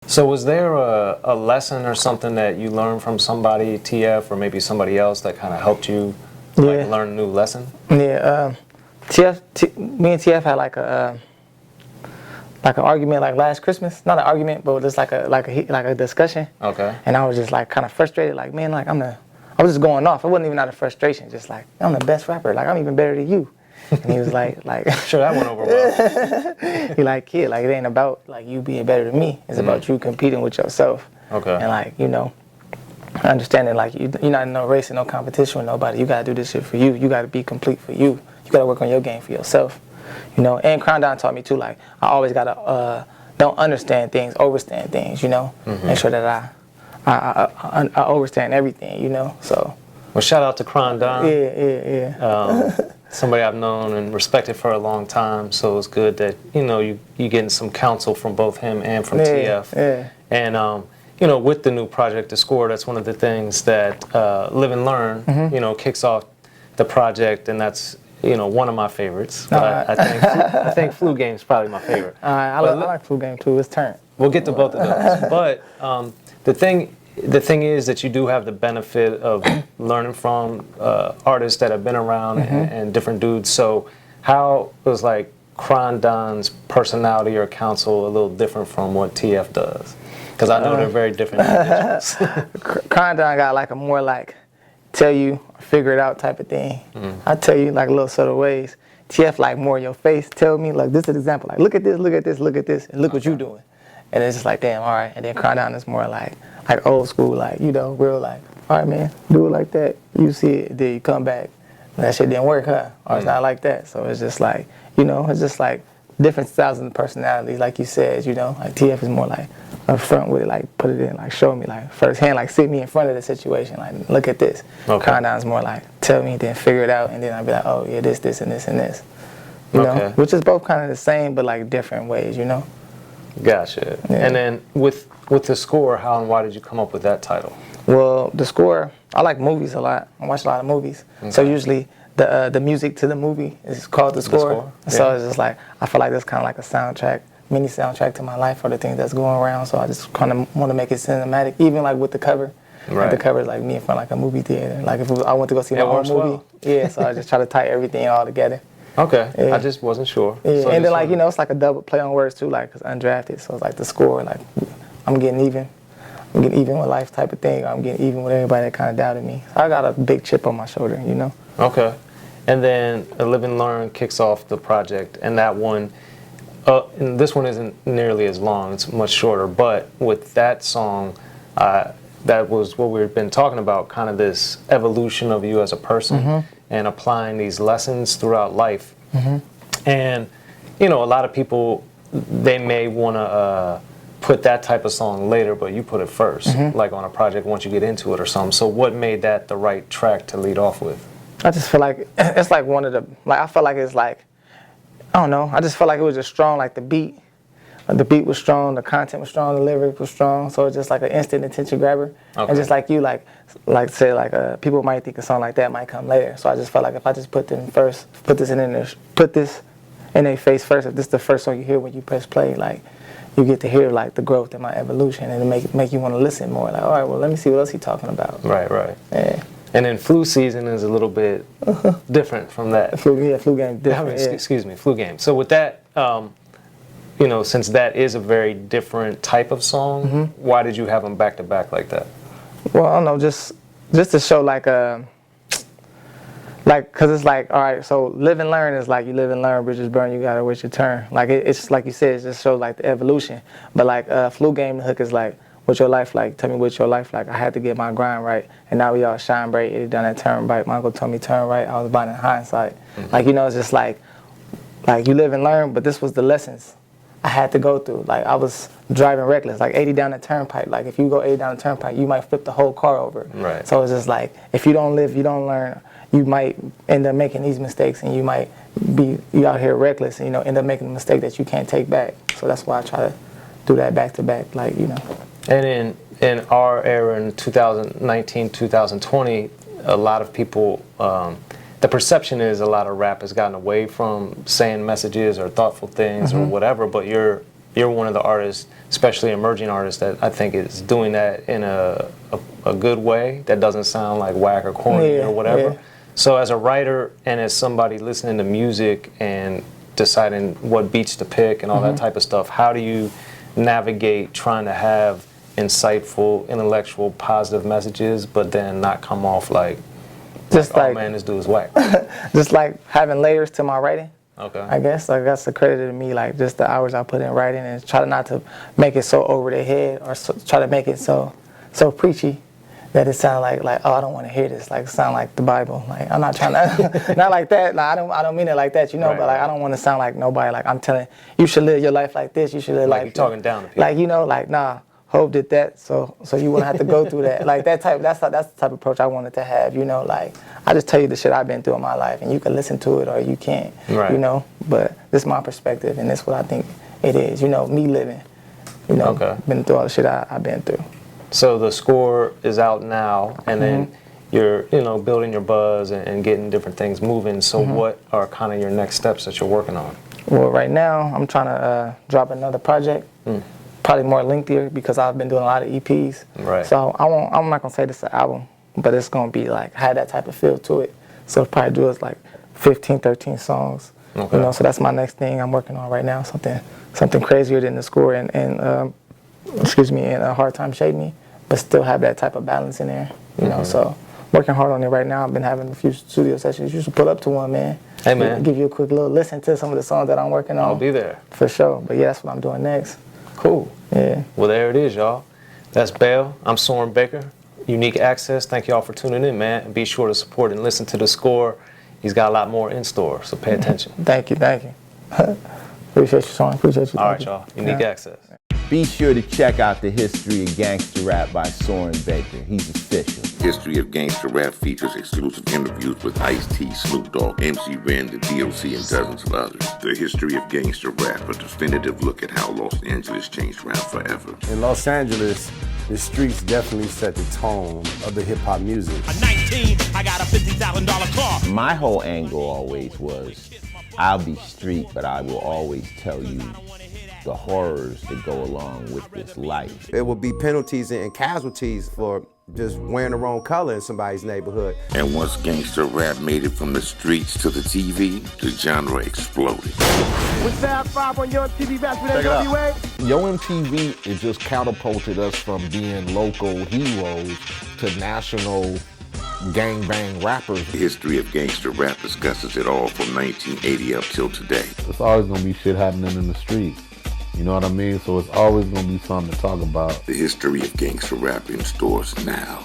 So was there a lesson or something that you learned from somebody, TF, or maybe somebody else that kind of helped you learn a new lesson? Yeah, me and TF had like an argument like last Christmas. Not an argument, but just like a discussion. Okay. And I was just like kind of frustrated, like, man, like I was just going off. It wasn't even out of frustration, just like, I'm the best rapper. Like, I'm even better than you. And he was like sure, that went over well. He like, kid, like, it ain't about like you being better than me. It's about you competing with yourself. Okay. And like, you know, understanding like you're not in no race and no competition with nobody. You gotta do this shit for you. You gotta be complete for you. You gotta work on your game for yourself. You know, and Krondon taught me too, like, I always gotta don't understand things, overstand things, you know. Make sure that I overstand everything, you know. So well, shout out to Krondon. Yeah. Somebody I've known and respected for a long time, so it's good that, you know, you getting some counsel from both him and from TF. Yeah. And you know, with the new project, The Score, that's one of the things that Live and Learn, you know, kicks off the project, and that's, you know, one of my favorites. But I think Flu Game's probably my favorite. I like Flu Game too. It's turn. We'll get to both of those. But the thing is that you do have the benefit of learning from artists that have been around and different dudes. So how was like Krondon's personality or counsel a little different from what TF does? Because I know they're very different individuals. Krondon got like a more like tell you, figure it out type of thing. I tell you like little subtle ways. TF like more in your face, tell me like this is an example. Like look at this, look at this, look at this, and look what you doing. And it's just like, damn, all right. And then Krondon is more like old school, like, you know, real like, all right, man, do it like that. You see it, then you come back. And that shit didn't work, huh? Or it's not like that. So it's just like, you know, it's just like different styles and personalities, like you said, you know. Like TF is more like up front with it, like put it in, like show me, like firsthand, like sit me in front of the situation, like look at this. Okay. Krondon's more like tell me, then figure it out, and then I'll be like, oh yeah, this, and this, and this. You know, which is both kind of the same, but like different ways, you know. Gotcha. Yeah. And then with The Score, how and why did you come up with that title? Well, The Score, I like movies a lot. I watch a lot of movies. Okay. So usually the music to the movie is called The Score. Yeah. So it's just like, I feel like that's kind of like a soundtrack, mini soundtrack to my life or the things that's going around. So I just kind of want to make it cinematic, even like with the cover. Right. Like the cover is like me in front of like a movie theater. Like if I went to go see my own movie. Well. Yeah, so I just try to tie everything all together. Okay, yeah. I just wasn't sure. Yeah, so and then like, you know, it's like a double play on words too, like, cause undrafted, so it's like The Score, like, I'm getting even with life type of thing. I'm getting even with everybody that kind of doubted me. So I got a big chip on my shoulder, you know. Okay, and then Live and Learn kicks off the project, and that one, and this one isn't nearly as long, it's much shorter, but with that song, that was what we've been talking about, kind of this evolution of you as a person and applying these lessons throughout life. And, you know, a lot of people, they may want to put that type of song later, but you put it first, like on a project once you get into it or something. So what made that the right track to lead off with? I just feel like it's like one of the, like, I feel like it's like, I don't know, I just feel like it was just strong, like the beat. The beat was strong, the content was strong, the lyric was strong, so it's just like an instant attention grabber. Okay. And just like you, like say, like people might think a song like that might come later. So I just felt like if I just put them first, put this in their face first. If this is the first song you hear when you press play, like you get to hear like the growth and my evolution, and it make you want to listen more. Like, all right, well, let me see what else he's talking about. Right. Yeah. And then Flu Season is a little bit different from that. Flu Game different. Excuse me, Flu Game. So with that. You know, since that is a very different type of song, why did you have them back to back like that? Well, I don't know, just to show like cause it's like, all right, so live and learn is like you live and learn, bridges burn, you gotta wait your turn. Like it's like you said, it just shows like the evolution. But like Flu Game, the hook is like, what's your life like? Tell me what's your life like. I had to get my grind right, and now we all shine bright. It done that turn right. My uncle told me turn right. I was about in hindsight. Like, you know, it's just like you live and learn, but this was the lessons I had to go through. Like, I was driving reckless, like 80 down the turnpike. Like, if you go 80 down the turnpike, you might flip the whole car over. Right. So it's just like, if you don't live, you don't learn, you might end up making these mistakes, and you might be out here reckless, and, you know, end up making a mistake that you can't take back. So that's why I try to do that back to back, like, you know. And in our era, in 2019, 2020, a lot of people, the perception is a lot of rap has gotten away from saying messages or thoughtful things or whatever, but you're one of the artists, especially emerging artists, that I think is doing that in a good way that doesn't sound like whack or corny or whatever. Yeah. So as a writer and as somebody listening to music and deciding what beats to pick and all that type of stuff, how do you navigate trying to have insightful, intellectual, positive messages, but then not come off like, oh man, this dude is whack? Just like having layers to my writing. Okay. I guess like that's accredited to me, like just the hours I put in writing, and try not to make it so over the head or try to make it so preachy that it sound like oh, I don't want to hear this, like it sound like the Bible. Like I'm not trying to not like that. Like I don't mean it like that, you know. Right, but like I don't want to sound like nobody. Like I'm telling you should live your life like this. You should live like you're talking down to people. Like you know, like nah. Hope did that, so you wouldn't have to go through that. Like that's the type of approach I wanted to have. You know, like I just tell you the shit I've been through in my life, and you can listen to it or you can't. Right. You know, but this is my perspective, and this is what I think it is. You know, me living. You know, been through all the shit I've been through. So the score is out now, and then you're building your buzz and getting different things moving. So what are kind of your next steps that you're working on? Well, right now I'm trying to drop another project. Probably more lengthier because I've been doing a lot of EPs. Right. So I'm not gonna say this is an album, but it's gonna be like have that type of feel to it. So it'll probably do us like 15, 13 songs. Okay. You know, so that's my next thing I'm working on right now. Something crazier than the score and A Hard Time Shaped Me, but still have that type of balance in there. You know, so working hard on it right now. I've been having a few studio sessions. You should pull up to one, man. Hey man. Give you a quick little listen to some of the songs that I'm working on. I'll be there. For sure. But yeah, that's what I'm doing next. Cool. Yeah. Well, there it is, y'all. That's Bale. I'm Soren Baker. Unique Access. Thank y'all for tuning in, man. And be sure to support and listen to the score. He's got a lot more in store, so pay attention. Thank you. Appreciate you, Soren. Appreciate you. All right, y'all. Unique Access. Be sure to check out the History of Gangster Rap by Soren Baker. He's official. History of Gangster Rap features exclusive interviews with Ice-T, Snoop Dogg, MC Ren, the D.O.C, and dozens of others. The History of Gangster Rap, a definitive look at how Los Angeles changed rap forever. In Los Angeles, the streets definitely set the tone of the hip-hop music. At 19, I got a $50,000 car. My whole angle always was, I'll be street, but I will always tell you the horrors that go along with this life. There will be penalties and casualties for just wearing the wrong color in somebody's neighborhood. And once gangster rap made it from the streets to the TV, the genre exploded. With Sound 5 on Your MTV Raps with NWA. Yo MTV, it just catapulted us from being local heroes to national gangbang rappers. The History of Gangster Rap discusses it all from 1980 up till today. It's always gonna be shit happening in the streets. You know what I mean? So it's always gonna be something to talk about. The History of Gangster Rap in stores now.